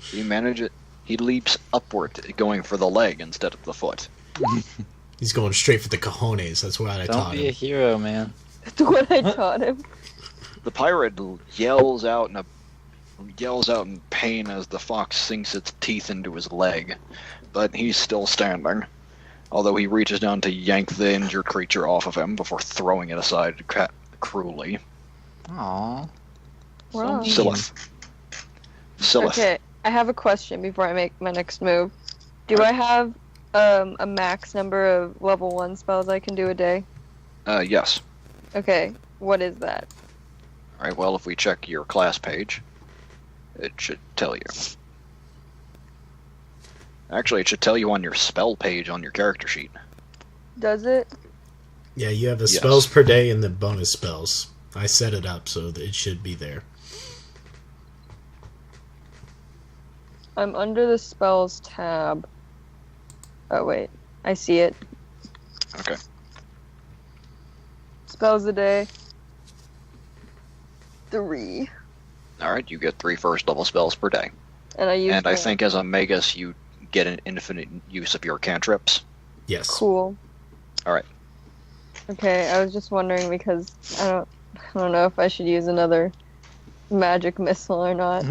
He leaps upward, going for the leg instead of the foot. He's going straight for the cojones. That's what I taught him. Don't be a hero, man. That's what I taught him. The pirate yells out in pain as the fox sinks its teeth into his leg, but he's still standing. Although he reaches down to yank the injured creature off of him before throwing it aside cruelly. Aww. Wow. Sleyth. Okay, I have a question before I make my next move. Do I have a max number of level 1 spells I can do a day? Yes. Okay, what is that? Alright, well, if we check your class page, it should tell you. Actually, it should tell you on your spell page on your character sheet. Does it? Yeah, you have the spells per day and the bonus spells. I set it up so that it should be there. I'm under the spells tab. Oh, wait. I see it. Okay. Spells a day. 3. Alright, you get 3 first level spells per day. And I think as a Magus, you get an infinite use of your cantrips. Yes. Cool. Alright. Okay, I was just wondering because I don't know if I should use another magic missile or not.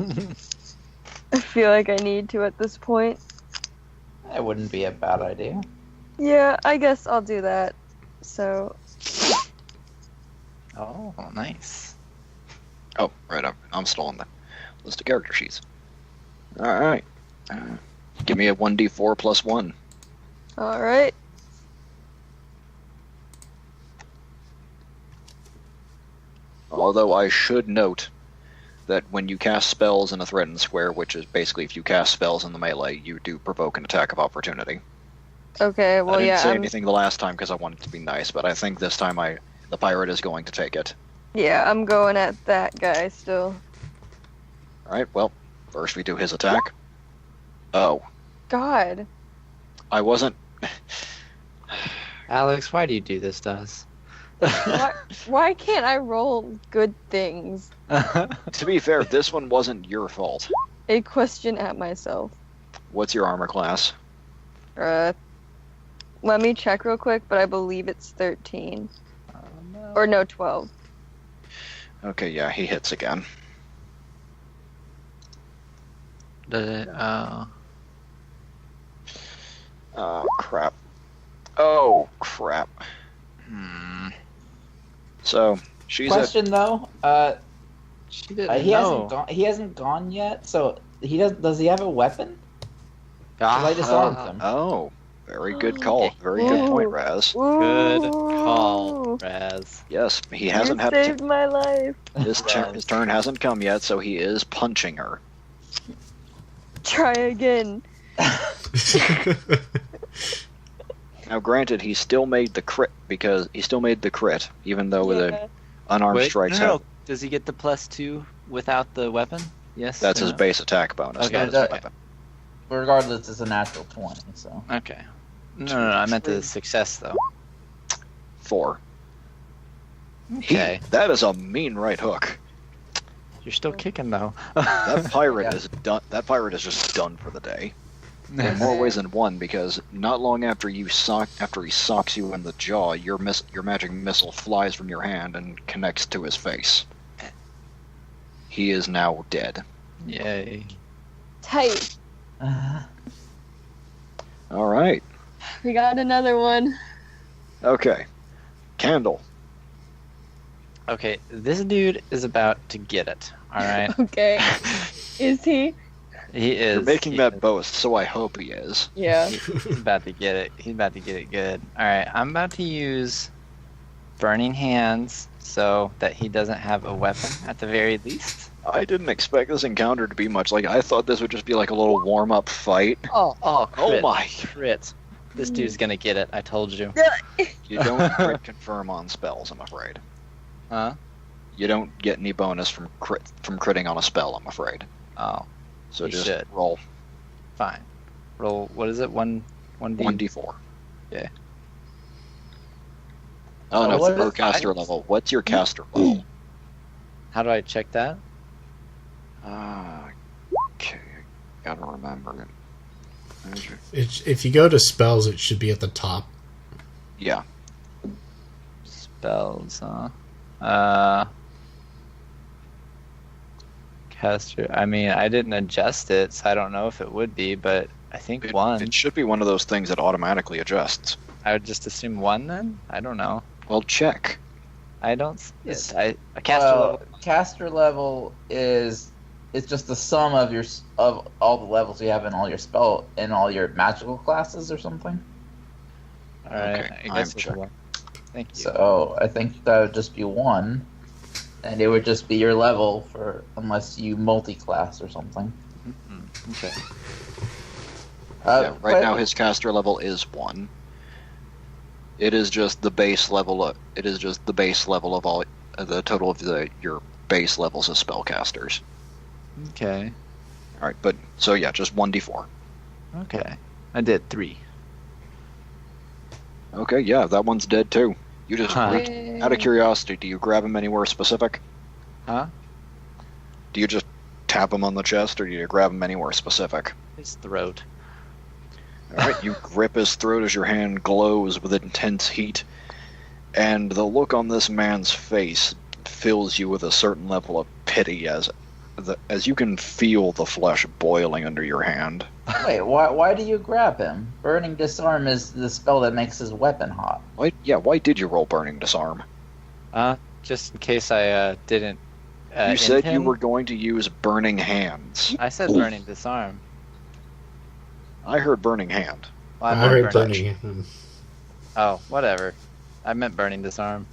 I feel like I need to at this point. That wouldn't be a bad idea. Yeah, I guess I'll do that. So. Oh, nice. Oh, right, I'm still on the list of character sheets. Alright. Give me a 1d4 plus 1. Alright. Although I should note that when you cast spells in a threatened square, which is basically if you cast spells in the melee, you do provoke an attack of opportunity. Okay, well, I didn't yeah. say anything the last time because I wanted to be nice, but I think this time the pirate is going to take it. Yeah, I'm going at that guy still. Alright, well, first we do his attack. Oh. God. I wasn't... Alex, why do you do this to us? Why can't I roll good things? To be fair, this one wasn't your fault. A question at myself. What's your armor class? Let me check real quick, but I believe it's 13. No. Or no, 12. Okay, yeah, he hits again. Did it? Oh, crap. Oh, crap. So, she's Question though, she didn't he know. hasn't gone yet, so does he have a weapon? Ah, I disarmed him. Oh, very good call. Very good point, Raz. Good call, Raz. Yes, he hasn't You saved my life. His turn hasn't come yet, so he is punching her. Try again. Now, granted, he still made the crit even though with an unarmed strike. No. Does he get the +2 without the weapon? Yes. That's his base attack bonus. Okay. Not his weapon. Regardless, it's a natural 20. So. Okay. No, I meant the success though. 4. Okay. That is a mean right hook. You're still kicking though. That pirate is done. That pirate is just done for the day. In more ways than one, because not long after he socks you in the jaw, your magic missile flies from your hand and connects to his face. He is now dead. Yay. Tight. All right. We got another one. Okay. Kandel. Okay, this dude is about to get it. All right. Okay. Is he? He is. You're making that boast, so I hope he is. Yeah. He's about to get it. He's about to get it good. All right, I'm about to use Burning Hands so that he doesn't have a weapon at the very least. I didn't expect this encounter to be much like. I thought this would just be like a little warm-up fight. Oh, crit. Oh my! Crit. This dude's gonna get it. I told you. You don't crit confirm on spells, I'm afraid. Huh? You don't get any bonus from critting on a spell, I'm afraid. Oh. So You just should. roll Fine. Roll. What is it? 1d4. Yeah. Oh no, what it's per is- caster level. What's your caster level? How do I check that? Okay. gotta remember it. If you go to spells, it should be at the top. Yeah. Spells, caster. I mean, I didn't adjust it, so I don't know if it would be, but I think one. It should be one of those things that automatically adjusts. I would just assume one then? I don't know. Well, check. I don't see it. A caster level. Caster level is it's just the sum of all the levels you have in all your magical classes or something. Alright, Okay, I guess I'm it's one. Thank you. So I think that would just be one, and it would just be your level unless you multi-class or something. Okay. Right now his caster level is 1. It is just the base level of all the total of your base levels of spellcasters. Okay. All right, but so yeah, just 1d4. Okay. I did 3. Okay, yeah, that one's dead too. You just out of curiosity, do you grab him anywhere specific? Huh? Do you just tap him on the chest, or do you grab him anywhere specific? His throat. All right, you grip his throat as your hand glows with intense heat, and the look on this man's face fills you with a certain level of pity as you can feel the flesh boiling under your hand. Wait, why do you grab him? Burning Disarm is the spell that makes his weapon hot. Why did you roll Burning Disarm? Just in case I didn't. You said you were going to use Burning Hands. I said Burning Disarm. I heard Burning Hand. Well, I heard burning. Oh, whatever. I meant Burning Disarm.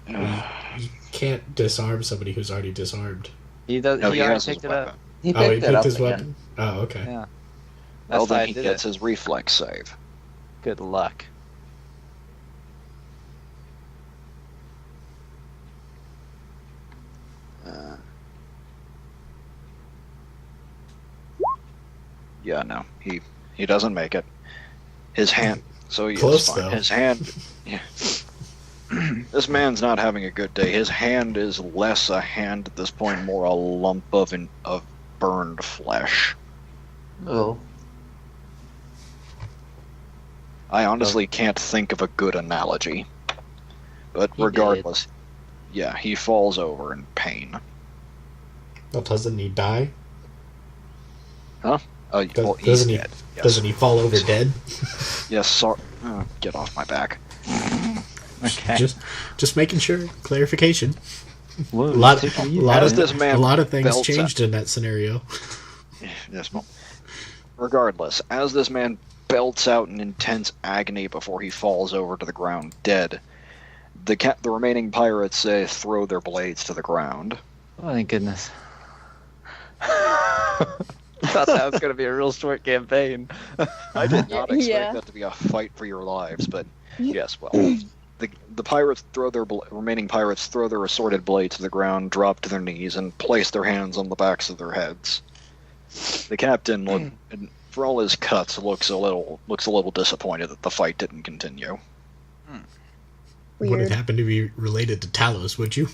You can't disarm somebody who's already disarmed. He does. No, he he already has his picked it weapon. up. He Oh, he picked it picked up his again. weapon? Oh, okay. Yeah. Well, That's why then I he did gets it. his reflex save. Good luck. Yeah, no, he doesn't make it. His hand. So he Close, is fine. though. His hand. Yeah. This man's not having a good day. His hand is less a hand at this point, more a lump of burned flesh. Oh. I honestly can't think of a good analogy. But He regardless, yeah, he falls over in pain. Well, doesn't he die? Well, he's Doesn't he? dead. Yes. Doesn't he fall over dead? Yes, sorry. Get off my back. Okay. Just making sure. Clarification. Whoa, A lot As of this man a lot of things belts changed in that scenario. Yes, well, regardless, as this man belts out in intense agony before he falls over to the ground dead, the remaining pirates throw their blades to the ground. Oh, thank goodness. Thought that was going to be a real short campaign. I did not expect Yeah. that to be a fight for your lives, but yes, well, the pirates remaining pirates throw their assorted blades to the ground, drop to their knees, and place their hands on the backs of their heads. The captain, for all his cuts, looks a little disappointed that the fight didn't continue. Wouldn't Weird. happen to be related to Talos, would you?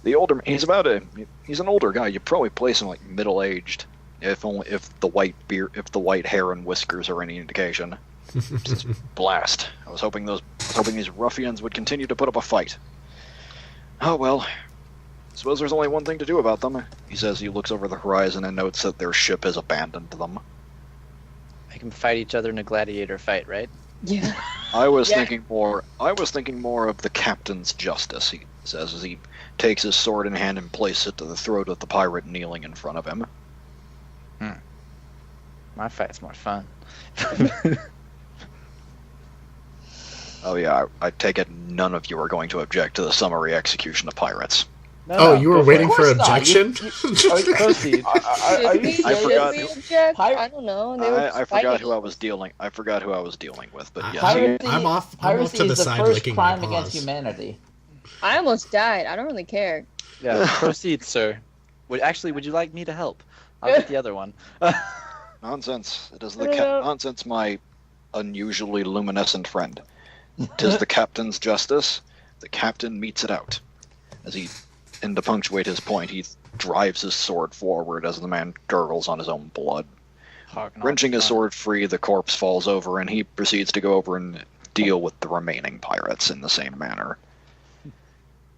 The older he's an older guy. You probably place him like middle-aged, if the white hair and whiskers are any indication. Just blast. I was hoping these ruffians would continue to put up a fight. Oh well. Suppose there's only one thing to do about them, he says. He looks over the horizon and notes that their ship has abandoned them. They can fight each other in a gladiator fight, right? Yeah. I was Yeah. thinking more of the captain's justice, he says, as he takes his sword in hand and places it to the throat of the pirate kneeling in front of him. My fight's more fun. Oh yeah, I take it none of you are going to object to the summary execution of pirates. Oh, you were waiting for Of course not. objection? Proceed. Are you Did I forgot- we object? Pirate- I don't know. They were I forgot who I was dealing with, but yes. Piracy, I'm off to piracy the is the side first licking my crime against paws. humanity. I almost died. I don't really care. Yeah, proceed, sir. Would you like me to help? I'll get the other one. Nonsense. It is I don't know. nonsense, my unusually luminescent friend. 'Tis the captain's justice. The captain metes it out. As he to punctuate his point, he drives his sword forward as the man gurgles on his own blood. Wrenching his sword free, the corpse falls over, and he proceeds to go over and deal with the remaining pirates in the same manner.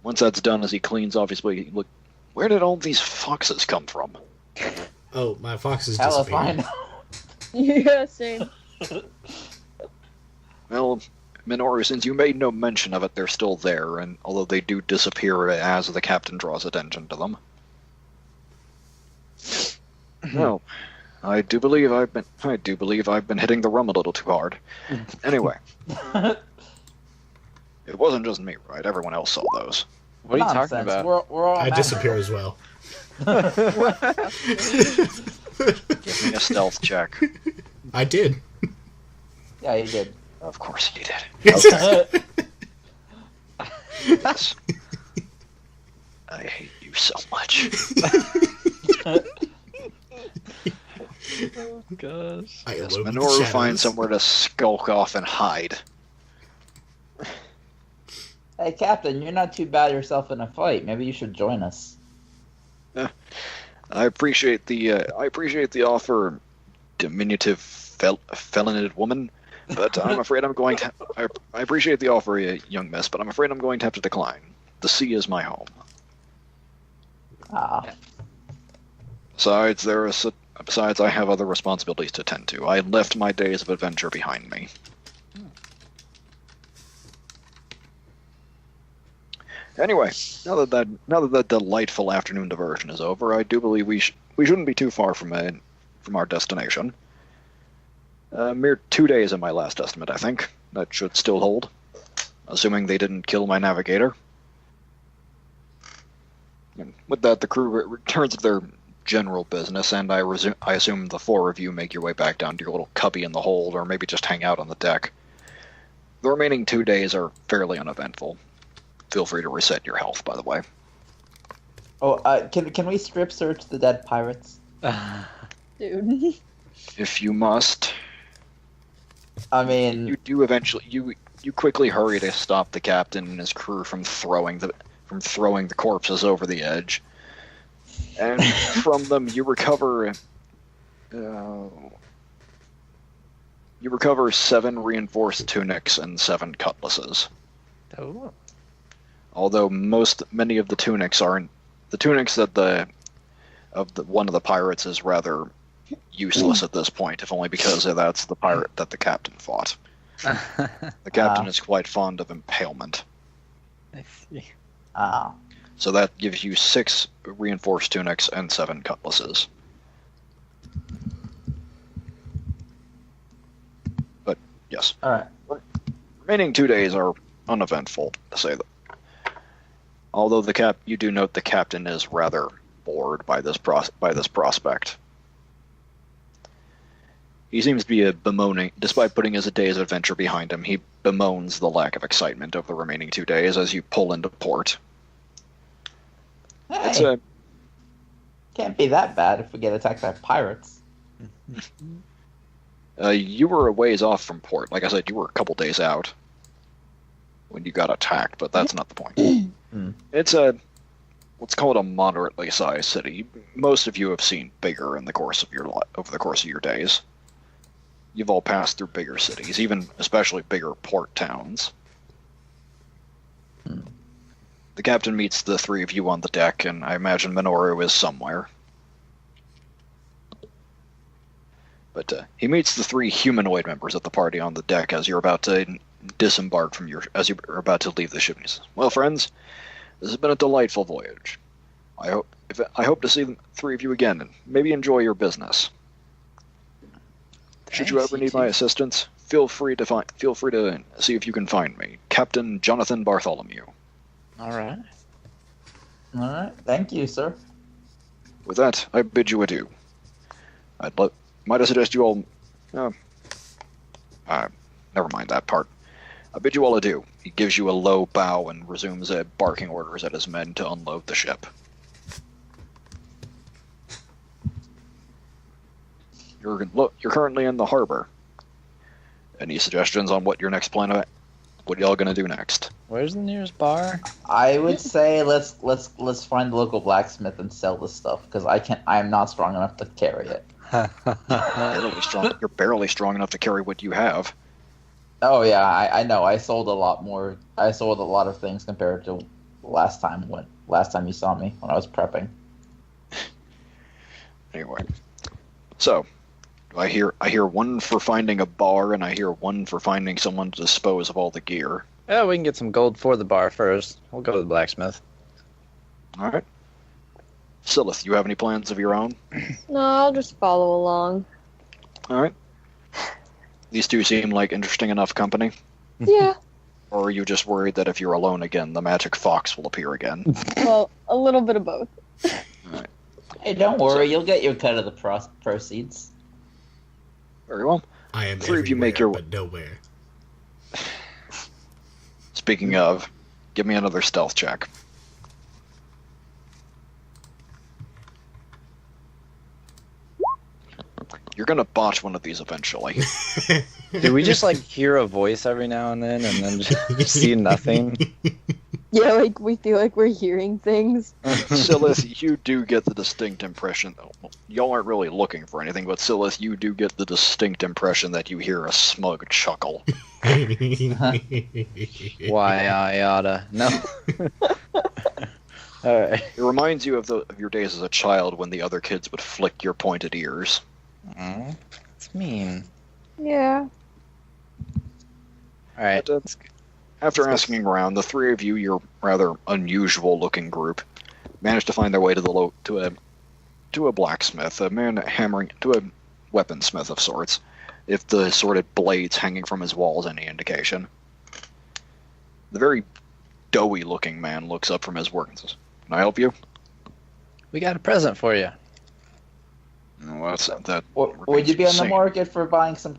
Once that's done, as he cleans off his blade, look, where did all these foxes come from? Oh, my foxes Hell if disappeared. I know. Yeah, same. Well, Minoru, since you made no mention of it, they're still there, and although they do disappear as the captain draws attention to them. Well, I do believe I've been hitting the rum a little too hard. Anyway, it wasn't just me, right? Everyone else saw those. What are you Nonsense. talking about? We're all I mad. disappear as well. Give me a stealth check. I did. Yeah, you did. Of course you did. Okay. Yes. I hate you so much. Oh gosh. I Yes, elope with Minoru shadows. finds somewhere to skulk off and hide. Hey, Captain, you're not too bad yourself in a fight. Maybe you should join us. I appreciate the offer, diminutive feloned woman, but I'm afraid I'm going to. I appreciate the offer, young miss, but I'm afraid I'm going to have to decline. The sea is my home. Ah, Besides, I have other responsibilities to tend to. I left my days of adventure behind me. Anyway, now that delightful afternoon diversion is over, I do believe we shouldn't be too far from our destination. A mere 2 days in my last estimate, I think. That should still hold, assuming they didn't kill my navigator. And with that, the crew returns to their general business, and I assume the four of you make your way back down to your little cubby in the hold, or maybe just hang out on the deck. The remaining 2 days are fairly uneventful. Feel free to reset your health, by the way. oh, can we strip search the dead pirates? Dude. If you must, I mean, you do eventually. You quickly hurry to stop the captain and his crew from throwing the corpses over the edge, and from them you recover. You recover 7 reinforced tunics and 7 cutlasses. Oh. Although many of the tunics aren't the tunics that one of the pirates is rather useless at this point, if only because that's the pirate that the captain fought. The captain is quite fond of impalement. I see. ah, So that gives you 6 reinforced tunics and 7 cutlasses. But yes, all right. remaining 2 days are uneventful, to say that. Although you do note the captain is rather bored by this prospect. He seems to be bemoaning, despite putting his day's adventure behind him, he bemoans the lack of excitement of the remaining 2 days as you pull into port. Hey, It's can't be that bad if we get attacked by pirates. you were a ways off from port. Like I said, you were a couple days out when you got attacked, but that's not the point. It's let's call it a moderately sized city. Most of you have seen bigger in the course of over the course of your days. You've all passed through bigger cities, especially bigger port towns. The captain meets the 3 of you on the deck, and I imagine Minoru is somewhere. But he meets the 3 humanoid members of the party on the deck as you're about to disembark as you're about to leave the ship. And he says, "Well, friends, this has been a delightful voyage. I hope to see the 3 of you again, and maybe enjoy your business. Should you Thanks, ever you need my assistance, feel free to see if you can find me, Captain Jonathan Bartholomew." All right. All right. Thank you, sir. With that, I bid you adieu. Might I suggest you all... never mind that part. I bid you all adieu. He gives you a low bow and resumes barking orders at his men to unload the ship. You're currently in the harbor. Any suggestions on what your next plan What are y'all gonna do next? Where's the nearest bar? I would say let's find the local blacksmith and sell this stuff because I'm not strong enough to carry it. You're barely strong enough to carry what you have. Oh yeah, I know. I sold a lot more. I sold a lot of things compared to last time you saw me when I was prepping. Anyway, so I hear one for finding a bar, and I hear one for finding someone to dispose of all the gear. Yeah, we can get some gold for the bar first. We'll go to the blacksmith. All right. Sleyth, you have any plans of your own? No, I'll just follow along. All right. These two seem like interesting enough company. Yeah. Or are you just worried that if you're alone again, the magic fox will appear again? Well, a little bit of both. All right. Hey, don't worry. You'll get your cut of the proceeds. Very well. I am Three of you make your- but nowhere. Speaking of, give me another stealth check. You're gonna botch one of these eventually. Do we just like hear a voice every now and then just see nothing? Yeah, like we feel like we're hearing things. Sleyth, you do get the distinct impression, y'all aren't really looking for anything, but Sleyth, you do get the distinct impression that you hear a smug chuckle. Why I oughta. No. Alright. It reminds you of your days as a child when the other kids would flick your pointed ears. It's mean. Yeah. Alright. But, after asking around, the three of you, your rather unusual-looking group, managed to find their way to a blacksmith, a man hammering to a weaponsmith of sorts, if the assorted blades hanging from his walls any indication. The very doughy-looking man looks up from his work and says, "Can I help you?" We got a present for you. Well, that Would you be on the saying. market for buying some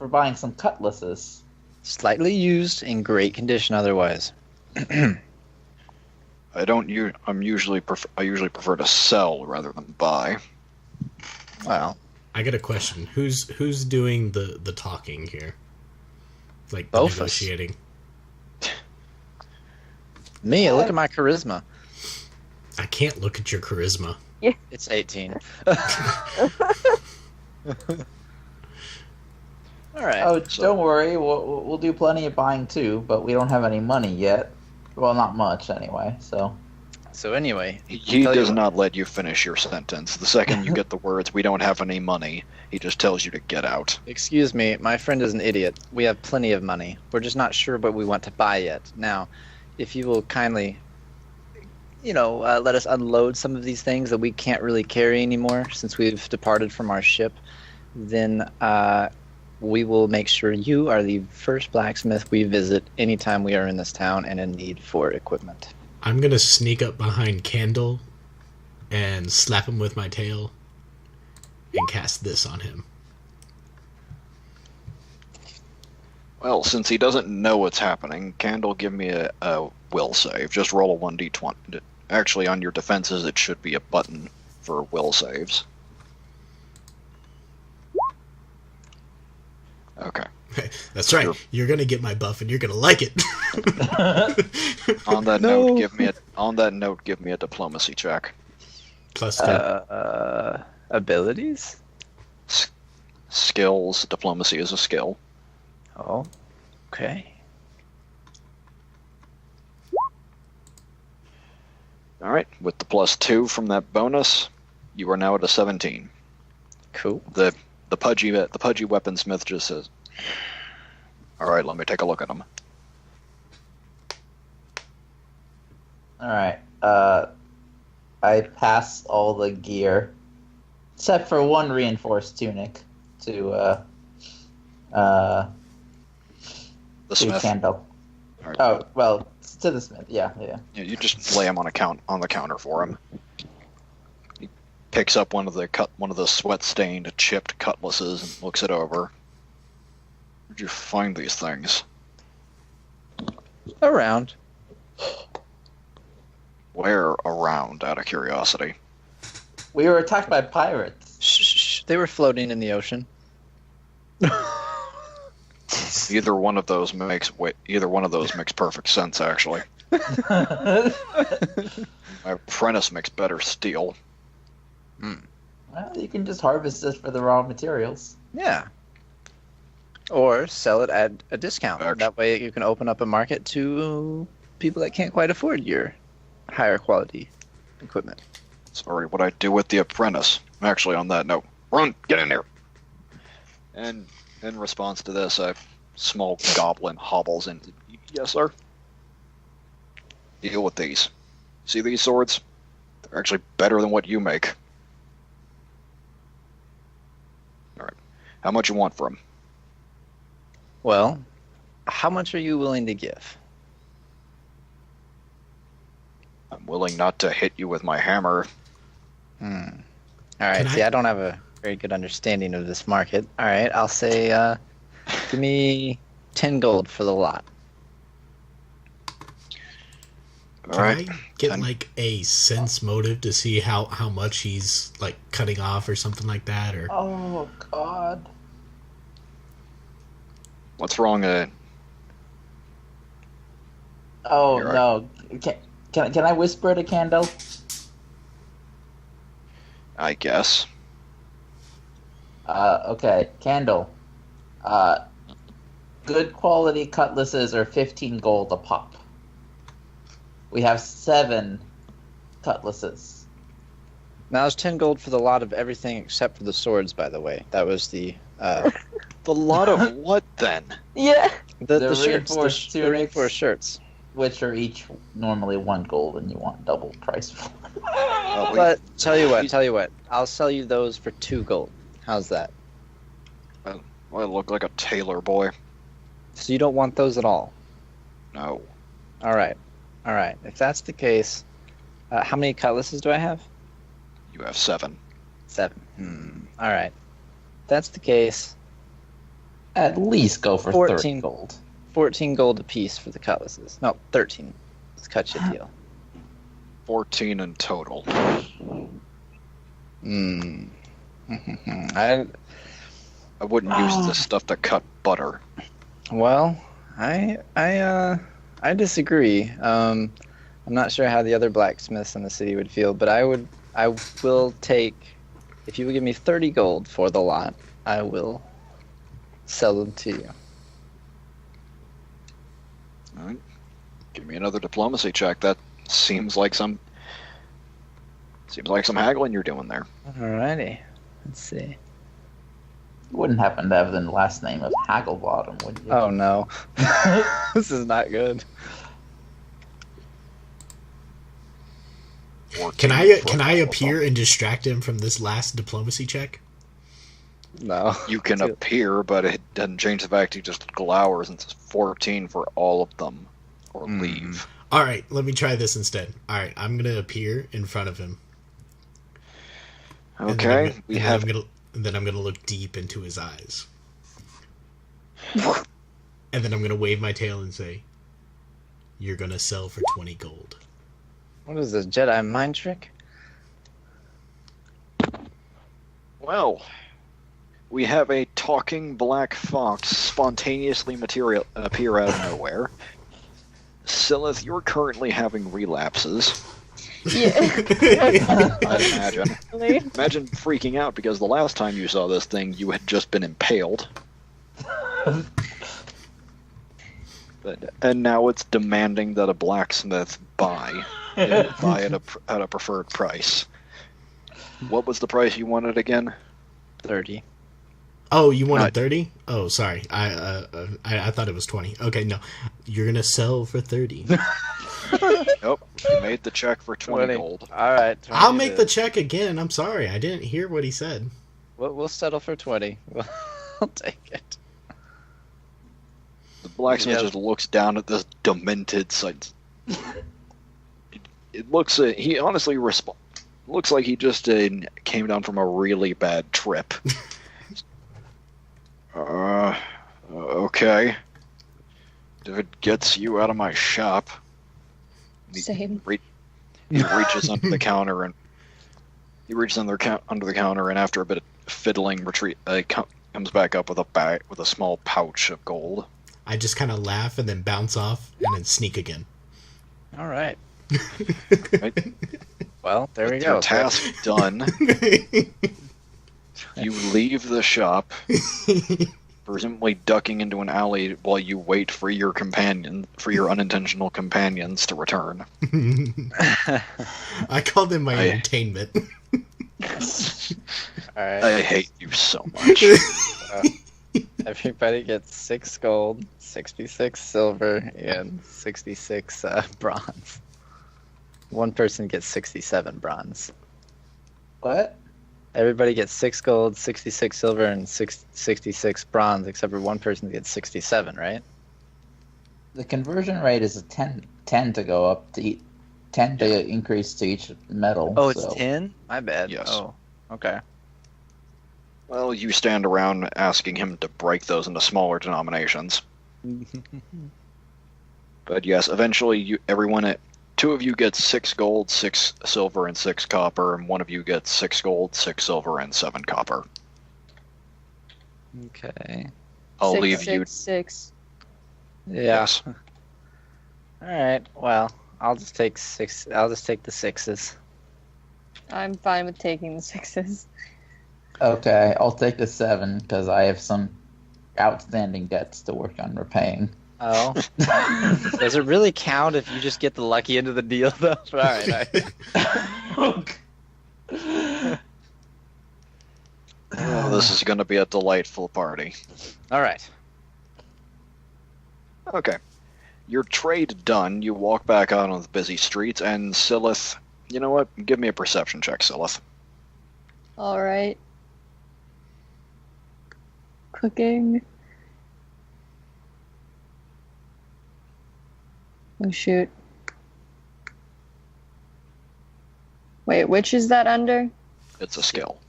buying some cutlasses? Slightly used, in great condition otherwise. I usually prefer to sell rather than buy. Well, I got a question. Who's doing the talking here? Like the Both of us. negotiating. me, look at my charisma. I can't look at your charisma. It's 18. Alright. Oh, don't worry. We'll do plenty of buying too, but we don't have any money yet. Well, not much anyway. So anyway, He tell you does what. not let you finish your sentence. The second you get the words, "We don't have any money," he just tells you to get out. Excuse me, my friend is an idiot. We have plenty of money. We're just not sure what we want to buy yet. Now, if you will kindly, let us unload some of these things that we can't really carry anymore since we've departed from our ship, then we will make sure you are the first blacksmith we visit anytime we are in this town and in need for equipment. I'm gonna sneak up behind Kandel and slap him with my tail and cast this on him. Well, since he doesn't know what's happening, Kandel, give me a will save. Just roll a 1d20. Actually, on your defenses, it should be a button for will saves. Okay. That's right. Sure. You're gonna get my buff and you're gonna like it. On that No. note, give me a diplomacy check. Plus 2. Abilities? Skills. Diplomacy is a skill. Oh, okay. All right. With the +2 from that bonus, you are now at a 17. Cool. The pudgy weaponsmith just says, "All right, let me take a look at him." All right. I pass all the gear, except for one reinforced tunic, to The smith. Kandel. All right. Oh well, to the smith. Yeah. Yeah, you just lay him on the counter for him. He picks up one of the sweat-stained, chipped cutlasses and looks it over. Where'd you find these things? Around. Where around, out of curiosity? We were attacked by pirates. Shh. They were floating in the ocean. These Either one of those makes perfect sense, actually. My apprentice makes better steel. Well, you can just harvest it for the raw materials. Yeah. Or sell it at a discount. Actually- That way you can open up a market to people that can't quite afford your higher quality equipment. Sorry, what I do with the apprentice. Actually, on that note, run, get in there. And in response to this, a small goblin hobbles in. Yes, sir. Deal with these. See these swords? They're actually better than what you make. All right. How much you want for them? Well, how much are you willing to give? I'm willing not to hit you with my hammer. All right. Can See, I- I don't have a very good understanding of this market. All right. I'll say, give me 10 gold for the lot. All Can right. I get Then- like a sense motive to see how much he's like cutting off or something like that? Or Oh God. What's wrong? Oh You're right. no. Can I whisper to Kandel? I guess. Okay, Kandel. Good quality cutlasses are 15 gold a pop. We have 7 cutlasses. Now, it's 10 gold for the lot of everything except for the swords, by the way. That was the The lot of what then? Yeah. the shirts, reinforced the reinforced shirts. Which are each normally 1 gold, and you want double price for. But tell you what, I'll sell you those for 2 gold. How's that? I look like a tailor boy. So you don't want those at all? No. All right. If that's the case, how many cutlasses do I have? You have 7. 7. All right. If that's the case, At least go for 14 30 gold. 14 gold apiece for the cutlasses. No, 13. Let's cut you a deal. 14 in total. I wouldn't use this stuff to cut butter. Well, I disagree. I'm not sure how the other blacksmiths in the city would feel, but I will take, if you would give me 30 gold for the lot, I will sell them to you. All right. Give me another diplomacy check. That seems like some haggling you're doing there. Alrighty. Let's see. You wouldn't happen to have the last name of Hagglebottom, would you? Oh no. This is not good. 14 can I for- appear and distract him from this last diplomacy check? No. You can appear, but it doesn't change the fact he just glowers and says 14 for all of them, or leave. All right, let me try this instead. All right, I'm gonna appear in front of him. Okay, And then I'm gonna look deep into his eyes. And then I'm gonna wave my tail and say, "You're gonna sell for 20 gold." What is this, Jedi mind trick? Well, we have a talking black fox spontaneously appear out of nowhere. Sleyth, you're currently having relapses. Yeah. I'd imagine. Really? Imagine freaking out because the last time you saw this thing, you had just been impaled. And now it's demanding that a blacksmith buy at a preferred price. What was the price you wanted again? 30. Oh, you wanted Not- 30? Oh, sorry. I thought it was 20. Okay, no. You're gonna sell for 30. Nope. You made the check for 20 gold. All right. 20 I'll make it the is. check again. I'm sorry. I didn't hear what he said. We'll settle for 20. I'll take it. The blacksmith Yep. just looks down at this demented sight. It looks. He honestly looks like he just came down from a really bad trip. Okay. If it gets you out of my shop. Same. He reaches under the counter and after a bit of fiddling, comes back up with a small pouch of gold. I just kind of laugh and then bounce off and then sneak again. All right. Right? Well, there we With go. your task done, you leave the shop, presumably ducking into an alley while you wait for your unintentional companions to return. I call them my entertainment. All right. I hate you so much. Everybody gets 6 gold, 66 silver, and 66 bronze. One person gets 67 bronze. What? Everybody gets 6 gold, 66 silver, and 66 bronze, except for one person gets 67, right? The conversion rate is a 10 to go up to 10 to increase to each metal. Oh, it's so. 10? My bad. Yes. Oh, okay. Well, you stand around asking him to break those into smaller denominations. But yes, eventually, two of you get 6 gold, 6 silver, and 6 copper, and one of you gets 6 gold, 6 silver, and 7 copper. Okay. I'll Six, leave you. 6. Yeah. Yes. All right. Well, I'll just take 6. I'll just take the 6s. I'm fine with taking the 6s. Okay, I'll take the 7 because I have some outstanding debts to work on repaying. Oh. Does it really count if you just get the lucky end of the deal, though? All right. Oh, this is going to be a delightful party. All right. Okay. Your trade done, you walk back out on the busy streets, and Sleyth... You know what? Give me a perception check, Sleyth. Alright. Cooking. Oh shoot. Wait, which is that under? It's a skill.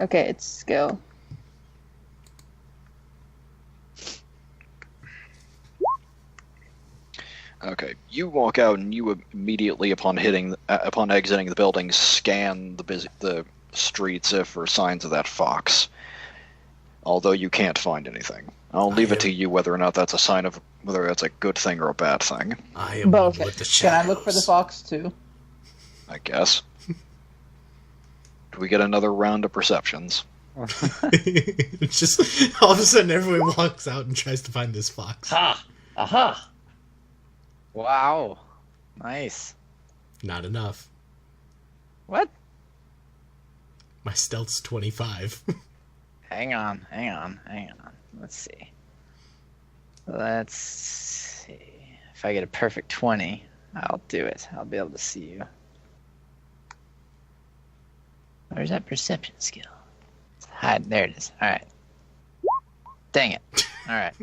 Okay, it's skill. Okay, you walk out and you immediately, upon exiting the building, scan the streets for signs of that fox. Although you can't find anything. I'll leave it to you whether or not that's a sign of whether that's a good thing or a bad thing. I am Both. one with the Can shadows. I look for the fox too? I guess. Do we get another round of perceptions? It's just all of a sudden everyone walks out and tries to find this fox. Ha! Aha! Wow. Nice. Not enough. What? My stealth's 25. Hang on. Let's see. Let's see. If I get a perfect 20, I'll do it. I'll be able to see you. Where's that perception skill? It's hide. There it is. Alright. Dang it. Alright.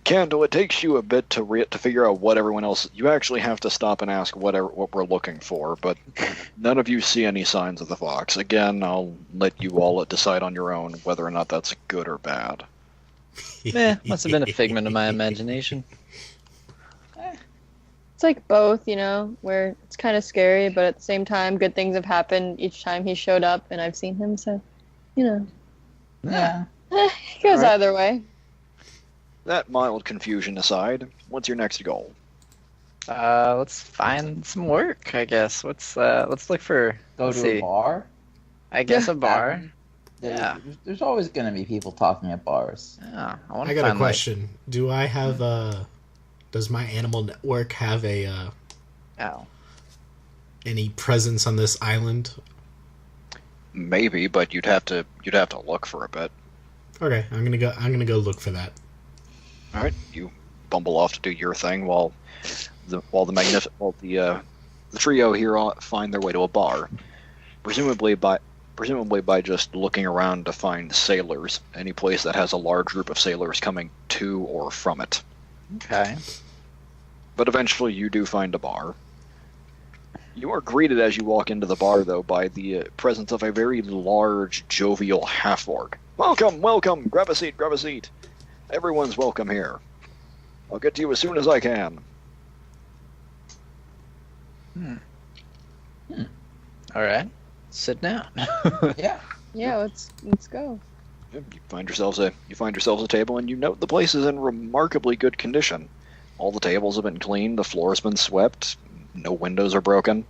Kandel, it takes you a bit to figure out what everyone else... You actually have to stop and ask what we're looking for, but none of you see any signs of the fox. Again, I'll let you all decide on your own whether or not that's good or bad. Must have been a figment of my imagination. It's like both, where it's kind of scary, but at the same time, good things have happened each time he showed up and I've seen him, so, Yeah. It goes Alright. either way. That mild confusion aside, what's your next goal? Let's find some work, I guess. Let's look for... Go let's to see. a bar? I guess a bar. Yeah. There's always going to be people talking at bars. Yeah, I want I to got find a question. Do I have does my animal network have any presence on this island? Maybe, but you'd have to look for a bit. Okay, I'm gonna go look for that. All right, you bumble off to do your thing while the trio here find their way to a bar, presumably by just looking around to find sailors, any place that has a large group of sailors coming to or from it. Okay. But eventually you do find a bar. You are greeted as you walk into the bar, though, by the presence of a very large, jovial half-orc. Welcome, welcome! Grab a seat, grab a seat! Everyone's welcome here. I'll get to you as soon as I can. All right. Sit down. Yeah. Yeah, let's go. You find yourselves a table, and you note the place is in remarkably good condition. All the tables have been cleaned, the floor's been swept, no windows are broken.